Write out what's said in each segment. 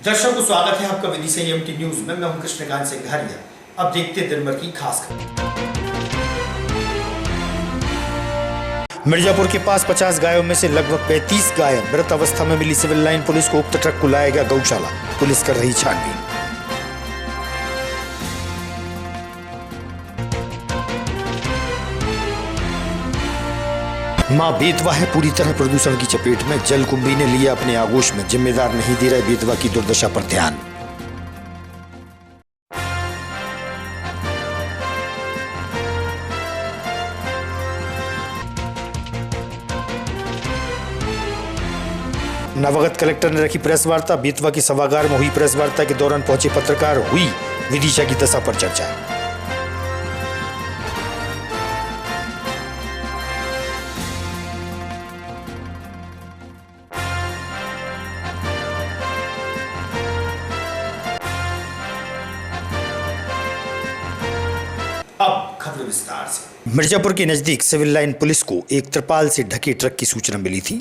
दर्शकों स्वागत है आपका विधि से एमटी न्यूज में। मैं हूं कृष्णकांत सिंघारिया। अब देखते हैं दिन भर की खास खबर। मिर्जापुर के पास 50 गायों में से लगभग 35 गायें मृत अवस्था में मिली। सिविल लाइन पुलिस को उक्त ट्रक को लाया गया गौशाला। पुलिस कर रही छानबीन। मां बेतवा है पूरी तरह प्रदूषण की चपेट में। जलकुंभी ने लिया अपने आगोश में। जिम्मेदार नहीं दे रहे बेतवा की दुर्दशा पर ध्यान। नवागत कलेक्टर ने रखी प्रेस वार्ता। बेतवा की सभागार में हुई प्रेस वार्ता के दौरान पहुंचे पत्रकार। हुई विदिशा की दशा पर चर्चा। अब खबर विस्तार से। मिर्जापुर के नजदीक सिविल लाइन पुलिस को एक त्रिपाल से ढके ट्रक की सूचना मिली थी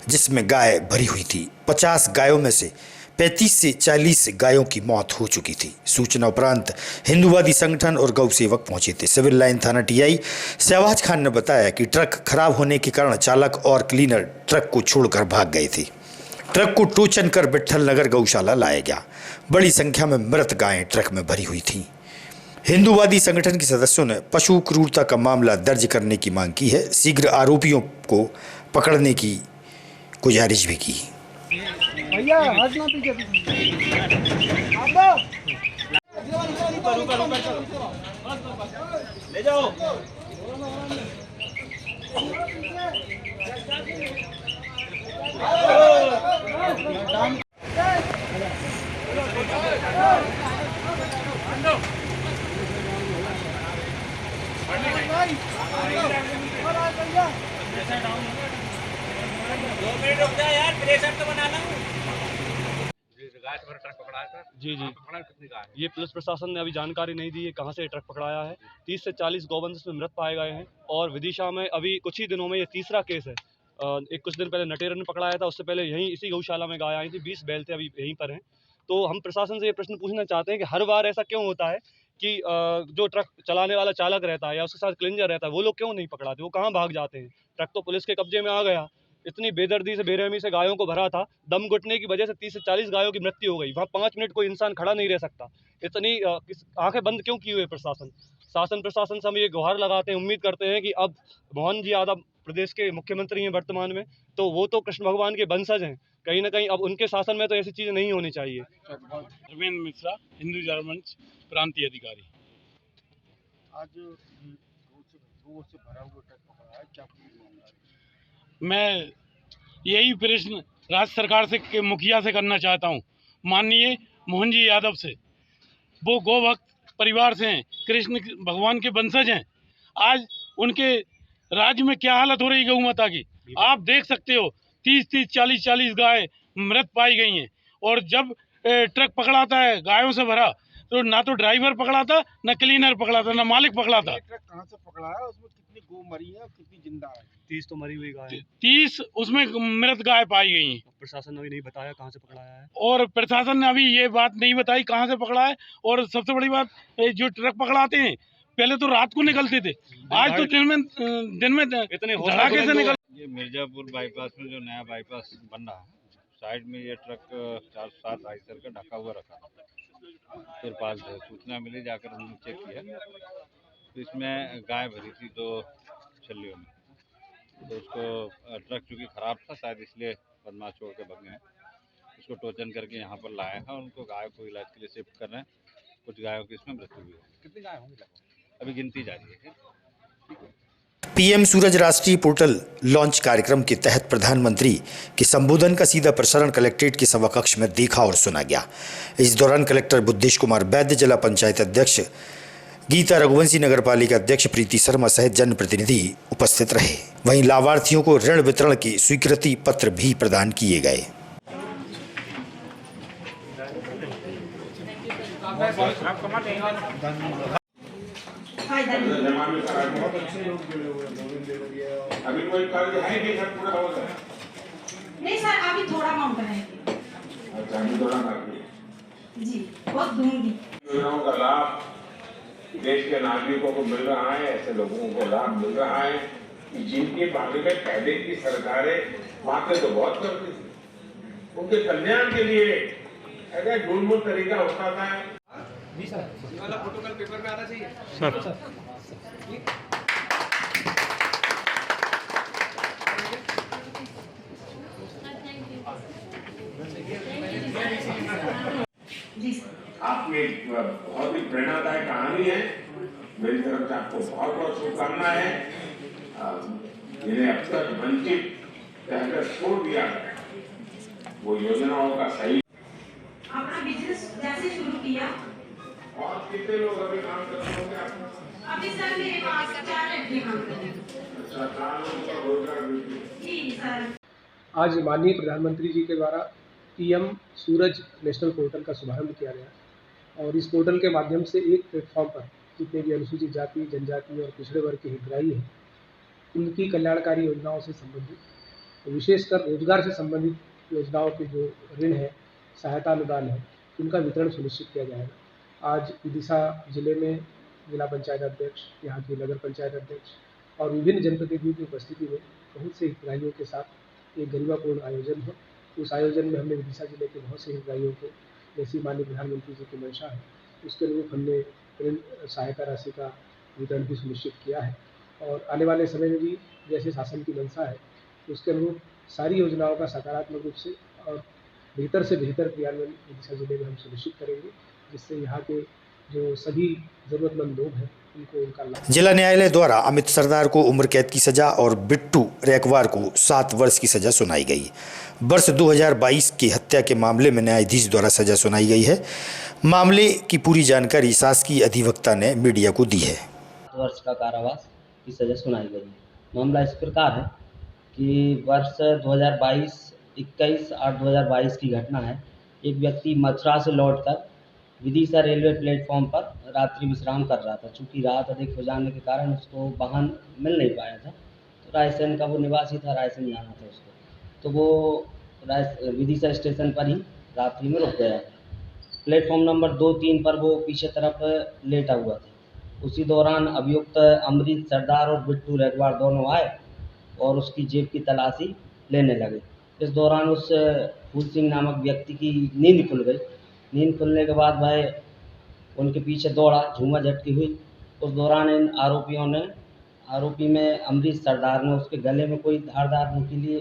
जिसमें गाय भरी हुई थी। 50 गायों में से 35 से 40 गायों की मौत हो चुकी थी। सूचना उपरांत हिंदूवादी संगठन और गौ सेवक पहुंचे थे। सिविल लाइन थाना टीआई शहबाज खान ने बताया कि ट्रक खराब होने के कारण चालक और क्लीनर ट्रक को छोड़कर भाग गए थे। ट्रक को टोचन कर विट्ठल नगर गौशाला लाया गया। बड़ी संख्या में मृत गायें ट्रक में भरी हुई थी। हिंदूवादी संगठन के सदस्यों ने पशु क्रूरता का मामला दर्ज करने की मांग की है। शीघ्र आरोपियों को पकड़ने की गुजारिश भी की। ले जाओ। यार प्रेशर तो बना लो। ट्रक पकड़ाया था। जी कितनी गाय? ये पुलिस प्रशासन ने अभी जानकारी नहीं दी है कहां से ट्रक पकड़ाया है। 30 से 40 गौवंश में मृत पाए गए हैं और विदिशा में अभी कुछ ही दिनों में ये तीसरा केस है। एक कुछ दिन पहले नटेर ने पकड़ाया था, उससे पहले यहीं इसी गौशाला में गाय आई थी। 20 बैल थे, अभी यहीं पर हैं। तो हम प्रशासन से ये प्रश्न पूछना चाहते हैं कि हर बार ऐसा क्यों होता है कि जो ट्रक चलाने वाला चालक रहता है या उसके साथ क्लीनर रहता है वो लोग क्यों नहीं पकड़ाते, वो कहाँ भाग जाते हैं? ट्रक तो पुलिस के कब्जे में आ गया। इतनी बेदर्दी से बेरहमी से गायों को भरा था, दम घुटने की वजह से 30 से 40 गायों की मृत्यु हो गई। वहाँ 5 मिनट कोई इंसान खड़ा नहीं रह सकता। इतनी आंखें बंद क्यों की हुई है प्रशासन? शासन प्रशासन से हम ये गुहार लगाते हैं, उम्मीद करते हैं कि अब मोहन जी यादव प्रदेश के मुख्यमंत्री हैं वर्तमान में, तो वो तो कृष्ण भगवान के वंशज हैं। कहीं ना कहीं अब उनके शासन में तो ऐसी चीज़ें नहीं होनी चाहिए। धर्मेंद्र मिश्रा, हिंदू जनमंच प्रांतीय अधिकारी। आज दो से भरा हुआ ट्रक पकड़ा है, क्या मामला है? मैं यही प्रश्न राज्य सरकार से के मुखिया से करना चाहता हूँ, माननीय मोहन जी यादव से। वो गोभक्त परिवार से हैं, कृष्ण भगवान के वंशज हैं। आज उनके राज्य में क्या हालत हो रही गौ माता की आप देख सकते हो। 30-30, 40-40 गाय मृत पाई गई हैं। और जब ट्रक पकड़ाता है गायों से भरा तो ना तो ड्राइवर पकड़ाता, ना क्लीनर पकड़ाता, ना मालिक पकड़ाता। ट्रक कहाँ से पकड़ा है? उसमें कितनी गौ मरी है और कितनी जिंदा है? 30 तो मरी हुई गाय, 30 उसमें मृत गाय पाई गई हैं। प्रशासन ने अभी नहीं बताया कहां से पकड़ाया है। और प्रशासन ने अभी ये बात नहीं बताई कहां से पकड़ा है। और सबसे बड़ी बात, जो ट्रक पकड़ाते हैं पहले तो रात को निकलते थे, आज तो दिन में इतने धड़ाके से निकल। ये मिर्जापुर बाईपास में जो नया बाईपास बन रहा है, साइड में ये ट्रक 4-7 आइसर का ढका हुआ रखा तिरपाल से। सूचना मिली, जाकर हमने चेक किया तो इसमें गाय भरी थी 2 छल्लियों में। तो उसको ट्रक चूँकि ख़राब था शायद इसलिए बदमाश छोड़ के भाग गए हैं। उसको टोचन करके यहाँ पर लाए हैं और उनको गाय को इलाज के लिए शिफ्ट कर रहे हैं। कुछ गायों की इसमें मृत्यु हुई है। कितनी गाय होंगी? अभी गिनती जारी है। पीएम सूरज राष्ट्रीय पोर्टल लॉन्च कार्यक्रम के तहत प्रधानमंत्री के संबोधन का सीधा प्रसारण कलेक्ट्रेट के सभाकक्ष में देखा और सुना गया। इस दौरान कलेक्टर बुद्धेश कुमार वैद्य, जिला पंचायत अध्यक्ष गीता रघुवंशी, नगर पालिका अध्यक्ष प्रीति शर्मा सहित जनप्रतिनिधि उपस्थित रहे। वहीं लाभार्थियों को ऋण वितरण के स्वीकृति पत्र भी प्रदान किए गए। अभी कोई कर्ज है नहीं सर, पूरा हो गया? नहीं सर, अभी थोड़ा अमाउंट है। अच्छा, अभी थोड़ा कर दिया। जी बहुत दूंगी। योजनाओं का लाभ देश के नागरिकों को मिल रहा है, ऐसे लोगों को लाभ मिल रहा है कि जिनके बारे में पहले की सरकारें बातें तो बहुत करती थी, उनके कल्याण के लिए ऐसा ढूंढ तरीका होता था। जी सर। आपकी एक बहुत ही प्रेरणादायक कहानी है। मेरी तरफ से आपको बहुत बहुत शुभकामनाएं हैं। जिन्हें अब तक वंचित कहकर छोड़ दिया है, वो योजनाओं का सही। अपना बिजनेस जैसे शुरू किया। और कितने लोग अभी काम कर रहे होंगे आप? अभी सर मेरे पास 4 लड़के काम कर रहे हैं। अच्छा, 4 लोगों का रोजगार भी है। जी सर। आज माननीय प्रधानमंत्री जी के द्वारा पीएम सूरज नेशनल पोर्टल का शुभारंभ किया गया और इस पोर्टल के माध्यम से एक प्लेटफॉर्म पर जितने भी अनुसूचित जाति, जनजाति और पिछड़े वर्ग के हितग्राही हैं, उनकी कल्याणकारी योजनाओं से संबंधित, तो विशेषकर रोजगार से संबंधित योजनाओं के जो ऋण है, सहायता अनुदान है, उनका वितरण सुनिश्चित किया जाएगा। आज विदिशा जिले में जिला पंचायत अध्यक्ष, यहाँ की नगर पंचायत अध्यक्ष और विभिन्न जनप्रतिनिधियों की उपस्थिति में बहुत से हितग्राहियों के साथ एक गरिमापूर्ण आयोजन है। उस आयोजन में हमने विदिशा जिले के बहुत से हितग्राहियों को, जैसी माननीय प्रधानमंत्री जी की मंशा है, उसके अनुरूप हमने ऋण सहायता राशि का वितरण भी सुनिश्चित किया है और आने वाले समय में भी जैसे शासन की मंशा है, उसके अनुरूप सारी योजनाओं का सकारात्मक रूप से और बेहतर से बेहतर क्रियान्वयन विदिशा जिले में हम सुनिश्चित करेंगे, जिससे यहाँ के जो सभी ज़रूरतमंद लोग हैं उनको उनका लाभ। जिला न्यायालय द्वारा अमित सरदार को उम्र कैद की सजा और बिट्टू रैकवार को 7 वर्ष की सजा सुनाई गई। वर्ष 2022 की हत्या के मामले में न्यायाधीश द्वारा सजा सुनाई गई है। मामले की पूरी जानकारी शासकीय अधिवक्ता ने मीडिया को दी है। 7 वर्ष का कारावास की सजा सुनाई गई है। मामला इस प्रकार है कि वर्ष 21/8/2022 की घटना है। एक व्यक्ति मथुरा से लौटकर विदिशा रेलवे प्लेटफॉर्म पर रात्रि विश्राम कर रहा था। चूँकि रात अधिक हो जाने के कारण उसको वाहन मिल नहीं पाया था, तो रायसेन का वो निवासी था, रायसेन जाना था उसको, तो वो विदिशा स्टेशन पर ही रात्रि में रुक गया था। प्लेटफॉर्म नंबर 2-3 पर वो पीछे तरफ लेटा हुआ था। उसी दौरान अभियुक्त अमृत सरदार और बिट्टू रैकवार दोनों आए और उसकी जेब की तलाशी लेने लगे। इस दौरान उस फूल सिंह नामक व्यक्ति की नींद खुल गई। नींद खुलने के बाद वह उनके पीछे दौड़ा, झूमा झटकी हुई। उस दौरान इन आरोपी में अमृत सरदार ने उसके गले में कोई धारदार नुकीले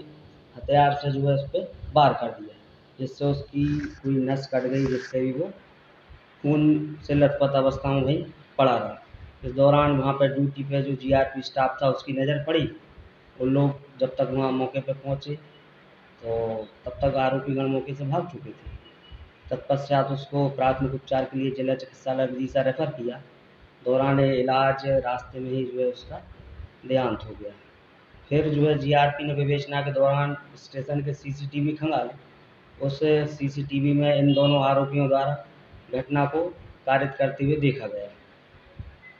हथियार से जो है उस पर वार कर दिया, जिससे उसकी कोई नस कट गई, जिससे भी वो खून से लथपथ अवस्था में वहीं पड़ा रहा। इस दौरान वहाँ पर ड्यूटी पे जो जीआरपी स्टाफ था उसकी नज़र पड़ी। उन लोग जब तक वहाँ मौके पर पहुँचे तो तब तक आरोपीगण मौके से भाग चुके थे। तत्पश्चात उसको प्राथमिक उपचार के लिए जिला चिकित्सालय विदिशा रेफर किया। दौरान इलाज रास्ते में ही जो है उसका देहांत हो गया। फिर जो है जीआरपी ने विवेचना के दौरान स्टेशन के सीसीटीवी खंगाले। उस सीसीटीवी में इन दोनों आरोपियों द्वारा घटना को कारित करते हुए देखा गया।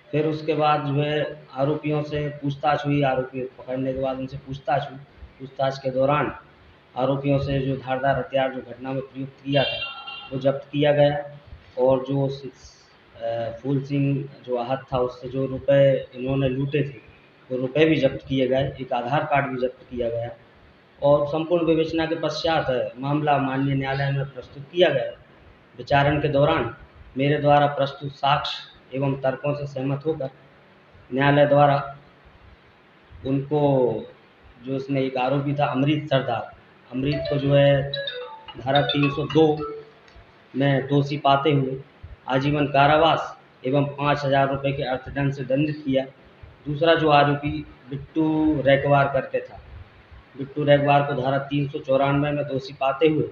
फिर उसके बाद जो है आरोपियों से पूछताछ हुई। आरोपी पकड़ने के बाद उनसे पूछताछ हुई। पूछताछ के दौरान आरोपियों से जो धारदार हथियार जो घटना में प्रयुक्त किया था वो जब्त किया गया और जो फूल सिंह जो आहत था उससे जो रुपए इन्होंने लूटे थे वो रुपए भी जब्त किए गए। एक आधार कार्ड भी जब्त किया गया और संपूर्ण विवेचना के पश्चात मामला माननीय न्यायालय में प्रस्तुत किया गया। विचारण के दौरान मेरे द्वारा प्रस्तुत साक्ष्य एवं तर्कों से सहमत होकर न्यायालय द्वारा उनको जो इसमें एक आरोपी था अमृत सरदार, अमृत को जो है धारा 302 में दोषी पाते हुए आजीवन कारावास एवं 5,000 रुपये के अर्थदंड से दंडित किया। दूसरा जो आरोपी बिट्टू रैकवार करके था, बिट्टू रैकवार को धारा 394 में दोषी पाते हुए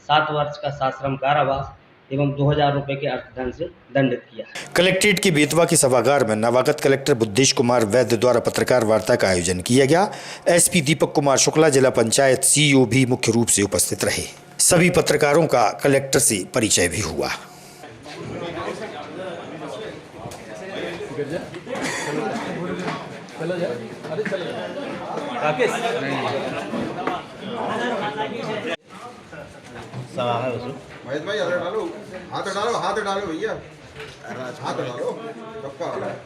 7 वर्ष का सश्रम कारावास एवं 2,000 रुपये के अर्थदंड से दंडित किया। कलेक्ट्रेट के बेतवा के सभागार में नवागत कलेक्टर बुद्धेश कुमार वैद्य द्वारा पत्रकार वार्ता का आयोजन किया गया। एसपी दीपक कुमार शुक्ला, जिला पंचायत सीईओ भी मुख्य रूप से उपस्थित रहे। सभी पत्रकारों का कलेक्टर से परिचय भी हुआ। सवा है उसमें। महेश भाई हाथ डालो, हाथ डालो, हाथ डालो भैया, हाथ डालो, सबका वाला है।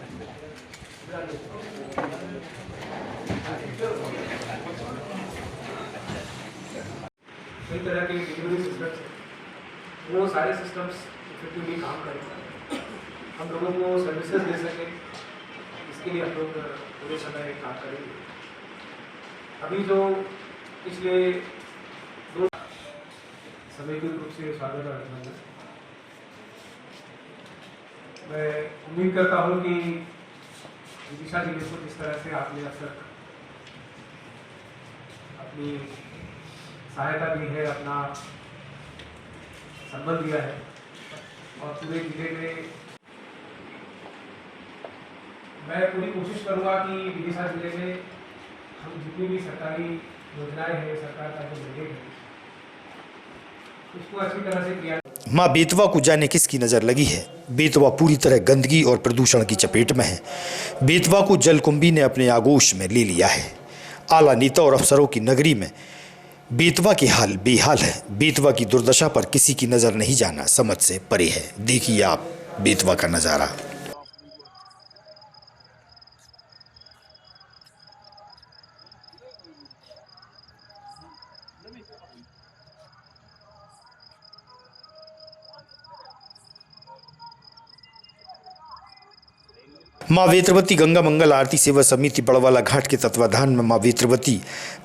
कई तरह के डिलीवरी सिस्टम्स हैं, वो सारे सिस्टम्स इफेक्टिवली काम करें, हम लोगों को सर्विसेज दे सकें, इसके लिए हम लोग पूरे समय काम करेंगे। अभी जो पिछले 2 समेकित रूप से स्वागत है। मैं उम्मीद करता हूँ कि विदिशा जिले को जिस तरह से आपने अब तक अपनी सहायता दी है, अपना सम्मान दिया है, और पूरे जिले में मैं पूरी कोशिश करूंगा कि विदिशा जिले में हम जितनी भी सरकारी योजनाएं हैं, सरकार का जो बजट है, उसको अच्छी तरह से किया। माँ बेतवा को जाने किसकी नज़र लगी है। बेतवा पूरी तरह गंदगी और प्रदूषण की चपेट में है। बेतवा को जलकुंभी ने अपने आगोश में ले लिया है। आला नेता और अफसरों की नगरी में बेतवा के हाल बेहाल है। बेतवा की दुर्दशा पर किसी की नज़र नहीं जाना समझ से परे है। देखिए आप बेतवा का नज़ारा। माँ वेत्रवती गंगा मंगल आरती सेवा समिति बड़वाला घाट के तत्वाधान में माँ वेत्रवती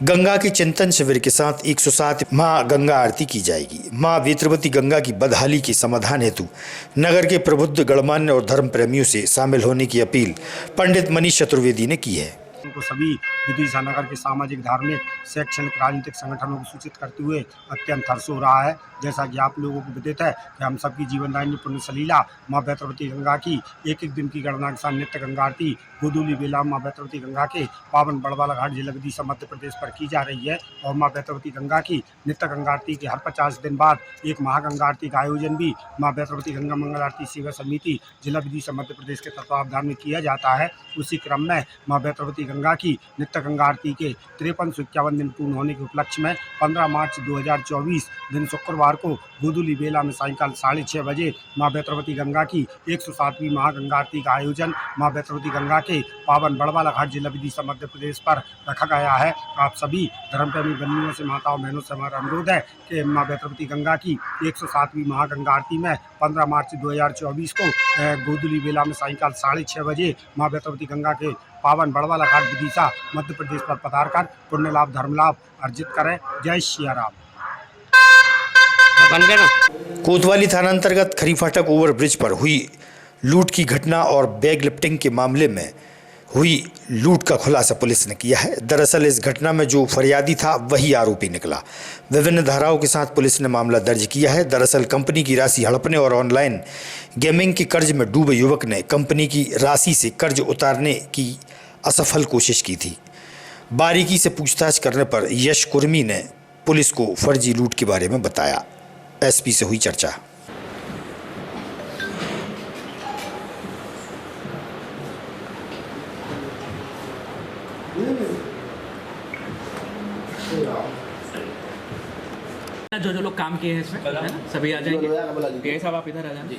गंगा के चिंतन शिविर के साथ 107 माँ गंगा आरती की जाएगी। माँ वेत्रवती गंगा की बदहाली के समाधान हेतु नगर के प्रबुद्ध गणमान्य और धर्म प्रेमियों से शामिल होने की अपील पंडित मनीष चतुर्वेदी ने की है। को सभी विदिशा नगर के सामाजिक, धार्मिक, शैक्षणिक, राजनीतिक संगठनों को सूचित करते हुए अत्यंत हर्ष हो रहा है। जैसा कि आप लोगों को विदित है कि हम सबकी जीवनदायिनी पुण्य सलीला माँ वेत्रवती गंगा की एक दिन की गणना के साथ नित्य गंगा आरती गोधूली बेला माँ वेत्रवती गंगा के पावन बड़वाला घाट जिला विदिशा मध्य प्रदेश पर की जा रही है। और माँ वेत्रवती गंगा की नित्य गंगा आरती के हर 50 दिन बाद एक महागंगा आरती का आयोजन भी माँ वेत्रवती गंगा मंगल आरती सेवा समिति जिला विदिशा मध्य प्रदेश के तत्वावधान में किया जाता है। उसी क्रम में माँ वेत्रवती गंगा की नित्य गंगा आरती के 5351 दिन पूर्ण होने के उपलक्ष्य में 15 मार्च 2024 दिन शुक्रवार को गोधूली बेला में सायंकाल 6:30 बजे माँ वेत्रवती गंगा की 107वीं महागंगा आरती का आयोजन माँ वेत्रवती गंगा के पावन बड़वाला घाट जिला विदिशा मध्य प्रदेश पर रखा गया है। आप सभी धर्मप्रेमी बंधुओं से, माताओं बहनों से हमारा अनुरोध है कि माँ वेत्रवती गंगा की 107वीं महागंगा आरती में 15 मार्च 2024 को गोधूली बेला में सायंकाल 6:30 बजे माँ वेत्रवती गंगा के पावन बड़वाला घाट विदिशा मध्य प्रदेश पर पधार कर पुण्य लाभ धर्म लाभ अर्जित करें। जय सिया राम। कोतवाली थाना अंतर्गत खरी फाटक ओवर ब्रिज पर हुई लूट की घटना और बैग लिफ्टिंग के मामले में हुई लूट का खुलासा पुलिस ने किया है। दरअसल इस घटना में जो फरियादी था वही आरोपी निकला। विभिन्न धाराओं के साथ पुलिस ने मामला दर्ज किया है। दरअसल कंपनी की राशि हड़पने और ऑनलाइन गेमिंग के कर्ज में डूबे युवक ने कंपनी की राशि से कर्ज उतारने की असफल कोशिश की थी। बारीकी से पूछताछ करने पर यश कुर्मी ने पुलिस को फर्जी लूट के बारे में बताया। एसपी से हुई चर्चा। जो लोग काम किए हैं इसमें है ना, सभी आ जाएंगे। पीआई साहब आप इधर आ जाएंगे।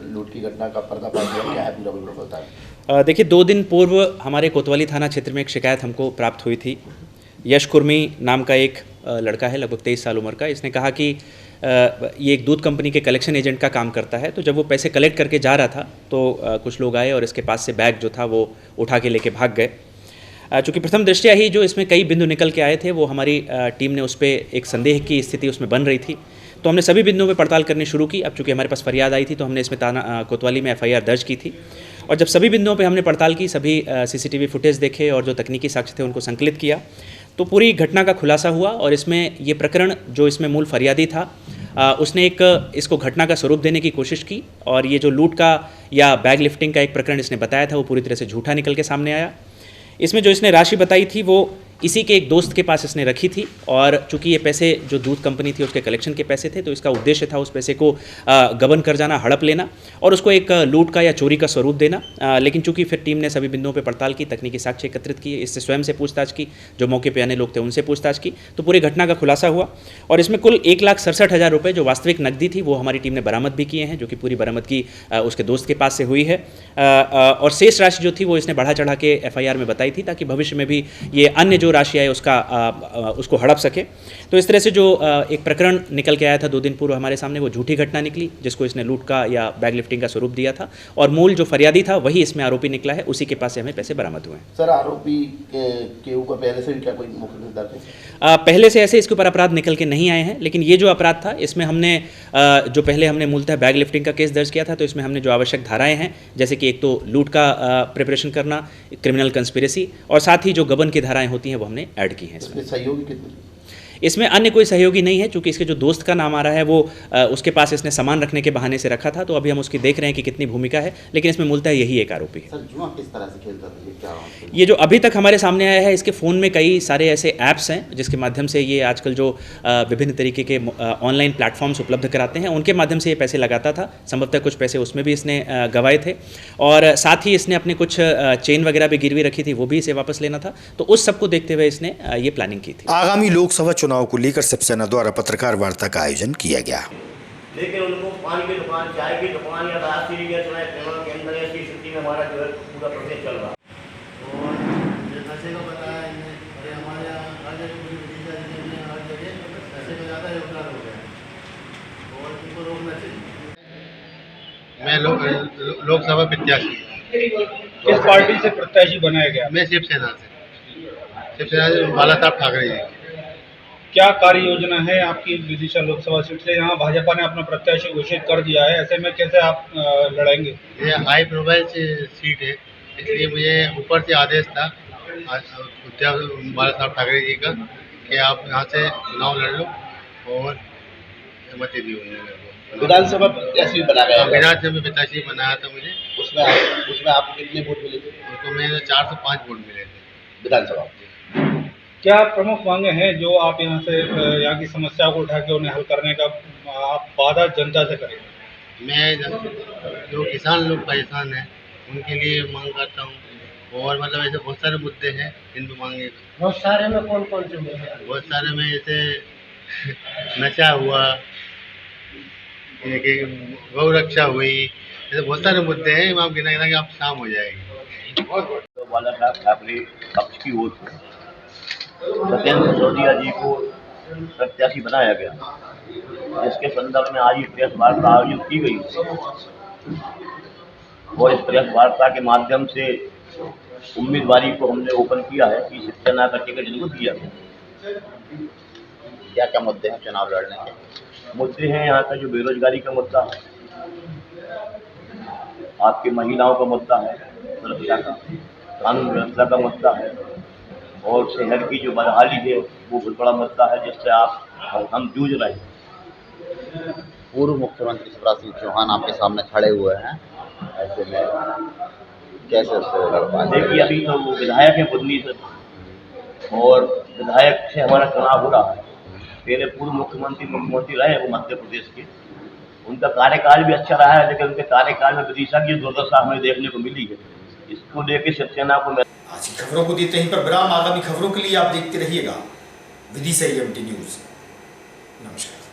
लूट की घटना का पर्दाफाश हुआ, क्या है पूरा विवरण बताएं। देखिए, 2 दिन पूर्व हमारे कोतवाली थाना क्षेत्र में एक शिकायत हमको प्राप्त हुई थी। यश कुर्मी नाम का एक लड़का है, लगभग 23 साल उम्र का। इसने कहा कि ये एक दूध कंपनी के कलेक्शन एजेंट का काम करता है। तो जब वो पैसे कलेक्ट करके जा रहा था तो कुछ लोग आए और इसके पास से बैग जो था वो उठा के लेके भाग गए। चूँकि प्रथम दृष्टया ही जो इसमें कई बिंदु निकल के आए थे, वो हमारी टीम ने उस पर एक संदेह की स्थिति उसमें बन रही थी। तो हमने सभी बिंदुओं पे पड़ताल करनी शुरू की। अब चूँकि हमारे पास फरियाद आई थी तो हमने इसमें कोतवाली में FIR दर्ज की थी। और जब सभी बिंदुओं पे हमने पड़ताल की, सभी CCTV फुटेज देखे और जो तकनीकी साक्ष्य थे उनको संकलित किया, तो पूरी घटना का खुलासा हुआ। और इसमें ये प्रकरण जो इसमें मूल फरियादी था उसने एक इसको घटना का स्वरूप देने की कोशिश की और ये जो लूट का या बैग लिफ्टिंग का एक प्रकरण इसने बताया था वो पूरी तरह से झूठा निकल के सामने आया। इसमें जो इसने राशि बताई थी वो इसी के एक दोस्त के पास इसने रखी थी और चूंकि ये पैसे जो दूध कंपनी थी उसके कलेक्शन के पैसे थे तो इसका उद्देश्य था उस पैसे को गबन कर जाना, हड़प लेना और उसको एक लूट का या चोरी का स्वरूप देना। लेकिन चूंकि फिर टीम ने सभी बिंदुओं पर पड़ताल की, तकनीकी साक्ष्य एकत्रित किए, इससे स्वयं से पूछताछ की, जो मौके पर आने लोग थे उनसे पूछताछ की, तो पूरी घटना का खुलासा हुआ और इसमें कुल 1,67,000 रुपये जो वास्तविक नकदी थी वो हमारी टीम ने बरामद भी किए हैं, जो कि पूरी बरामदगी उसके दोस्त के पास से हुई है। और शेष राशि जो थी वो इसने बढ़ा चढ़ा के FIR में बताई थी ताकि भविष्य में भी ये अन्य जो राशि है उसको हड़प सके। तो इस तरह से जो एक प्रकरण निकल के आया था 2 दिन पूर्व हमारे सामने, वो झूठी घटना निकली जिसको इसने लूट का या बैग लिफ्टिंग का स्वरूप दिया था और मूल जो फरियादी था वही इसमें आरोपी निकला है, उसी के पास से हमें पैसे बरामद हुए हैं। सर, आरोपी के ऊपर पहले से क्या कोई मुकदमा दर्ज है? पहले से ऐसे इसके ऊपर अपराध निकल के नहीं आए हैं, लेकिन ये जो अपराध था इसमें हमने जो पहले हमने मूलतः बैग लिफ्टिंग का केस दर्ज किया था तो इसमें हमने जो आवश्यक धाराएं हैं जैसे कि एक तो लूट का प्रिपरेशन करना, क्रिमिनल कंस्पिरेसी और साथ ही जो गबन की धाराएं होती हैं वो हमने ऐड की हैं। इसमें सहयोगी कितने? इसमें अन्य कोई सहयोगी नहीं है, चूंकि इसके जो दोस्त का नाम आ रहा है वो उसके पास इसने सामान रखने के बहाने से रखा था, तो अभी हम उसकी देख रहे हैं कि कितनी भूमिका है, लेकिन इसमें मूलतः यही एक आरोपी है। सर, जुआ किस तरह से खेलता था, क्या ये जो अभी तक हमारे सामने आया है, इसके फ़ोन में कई सारे ऐसे ऐप्स हैं जिसके माध्यम से ये आजकल जो विभिन्न तरीके के ऑनलाइन प्लेटफॉर्म्स उपलब्ध कराते हैं उनके माध्यम से ये पैसे लगाता था। संभवतः कुछ पैसे उसमें भी इसने गंवाए थे और साथ ही इसने अपने कुछ चेन वगैरह भी गिरवी रखी थी, वो भी इसे वापस लेना था, तो उस सबको देखते हुए इसने ये प्लानिंग की थी। आगामी लोकसभा चुनाव को लेकर शिवसेना द्वारा पत्रकार वार्ता का आयोजन किया गया। लेकिन उनको पानी की दुकान, चाय की दुकान या राष्ट्रीय के अंदर ऐसी स्थिति में हमारा जो है पूरा प्रोसेस चल रहा है। और नशे का बताया इन्हें, अरे हमारे यहाँ हर जगह पूरी विदिशा में हर जगह नशे का ज़्यादा योगदान हो गया और इनको रोकना चाहिए। मैं लोकसभा प्रत्याशी। किस पार्टी से प्रत्याशी बनाया गया? मैं शिवसेना से बाला साहब ठाकरे जी। क्या कार्य योजना है आपकी विदिशा लोकसभा सीट से? यहाँ भाजपा ने अपना प्रत्याशी घोषित कर दिया है, ऐसे में कैसे आप लड़ेंगे? ये हाई प्रोफाइल सीट है, इसलिए मुझे ऊपर से आदेश था बाला साहब ठाकरे जी का कि आप यहाँ से चुनाव लड़ लो और मत दी उन्होंने। विधानसभा प्रत्याशी बना गया? विधानसभा प्रत्याशी बनाया था मुझे। उसमें आपको कितने वोट मिले थे? उसको मेरे 4 से 5 वोट मिले थे विधानसभा। क्या प्रमुख मांगे हैं जो आप यहाँ से यहाँ की समस्या को उठा के उन्हें हल करने का आप वादा जनता से करेंगे? मैं जो किसान लोग परेशान हैं उनके लिए मांग करता हूँ और मतलब ऐसे बहुत सारे मुद्दे हैं इन पर मांगे। बहुत सारे में कौन कौन से मुद्दे हैं? बहुत सारे में जैसे नशा हुआ, गौ रक्षा हुई, ऐसे बहुत सारे मुद्दे हैं। आप गिना गिना के आप शाम हो जाएगी। तो बाला साहब ठाकरे पक्ष की ओर से सत्येंद्र सिसोदिया जी को प्रत्याशी बनाया गया, जिसके संदर्भ में आज ये प्रेस वार्ता आयोजित की गई और इस प्रेस वार्ता के माध्यम से उम्मीदवारी को हमने ओपन किया है कि शिवसेना का टिकट इनको दिया गया। क्या क्या मुद्दे हैं चुनाव लड़ने के? मुद्दे हैं यहाँ का जो बेरोजगारी का मुद्दा है, आपकी महिलाओं का मुद्दा है, सुरक्षा का, कानून व्यवस्था का मुद्दा है और शहर की जो बदहाली है वो बहुत बड़ा मुद्दा है जिससे हम जूझ रहे हैं। पूर्व मुख्यमंत्री शिवराज सिंह चौहान आपके सामने खड़े हुए हैं, ऐसे में कैसे उससे लड़ पाएंगे? देखिए, अभी तो वो विधायक है बुदनी से और विधायक से हमारा चुनाव हो रहा है। पहले पूर्व मुख्यमंत्री रहे वो मध्य प्रदेश के, उनका कार्यकाल भी अच्छा रहा है, लेकिन उनके कार्यकाल में विदिशा की दुर्दशा हमें देखने को मिली है। इसको लेकर शिवसेना को आज की खबरों को देते हैं पर विराम। आगामी खबरों के लिए आप देखते रहिएगा विदिशा EMT न्यूज। नमस्कार।